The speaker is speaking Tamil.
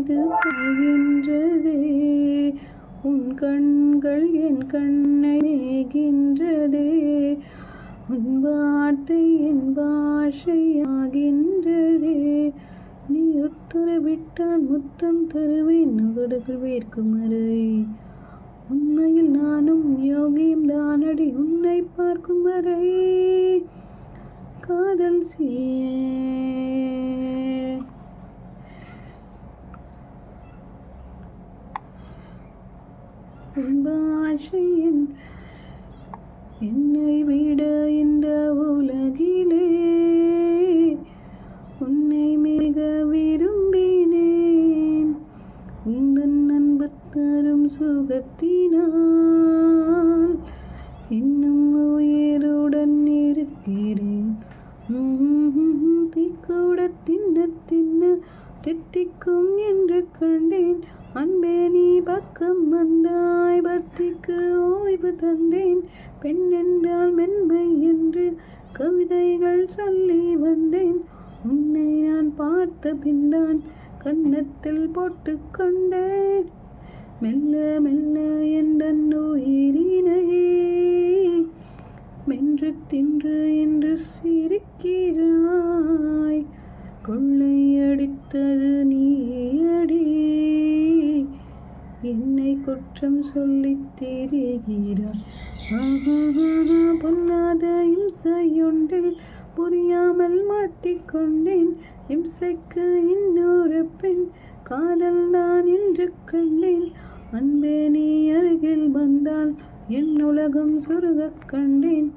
மீது பாய்கின்றதே, உன் கண்கள் என் கண்ணை மேய்கின்றதே, உன் வார்த்தை என் பாஷையாகின்றதே. நீ உத்தரவிட்டால் முத்தம் தருவேன் உதடுகள் வேர்க்கும் வரை. உண்மையில் நானும் யோகியும் தானடி உன்னை பார்க்கும் வரை. காதல் உன் பாஷையின் என்னை விட இந்த உலகிலே உன்னை மிக விரும்பினேன். உந்தன் அன்பு தரும் சுகத்தினால் இன்னும் உயிருடன் இருக்கிறேன். தீக்கூட தின்ன தின்ன தித்திக்கும் என்று கண்டேன். அன்பே நீ பக்கம் வந்தாய், பக்திக்கு ஓய்வு தந்தேன். பெண் என்றால் மென்மை என்று கவிதைகள் சொல்லி வந்தேன். உன்னை நான் பார்த்த பின்தான் கன்னத்தில் போட்டு கொண்டேன். மெல்ல மெல்ல எந்த உயிரினை மென்று தின்று என்று சிரிக்கிறாய். கொள்ளையடித்தது நீயடி, என்னை குற்றம் சொல்லித் திரிகிறாய். பொல்லாத இம்சையொன்றில் புரியாமல் மாட்டிக்கொண்டேன். இம்சைக்கு இன்னொரு பெண் காதல் தான் என்று கண்டேன். அன்பே நீ அருகில் வந்தால் என் உலகம் சொருகக் கண்டேன்.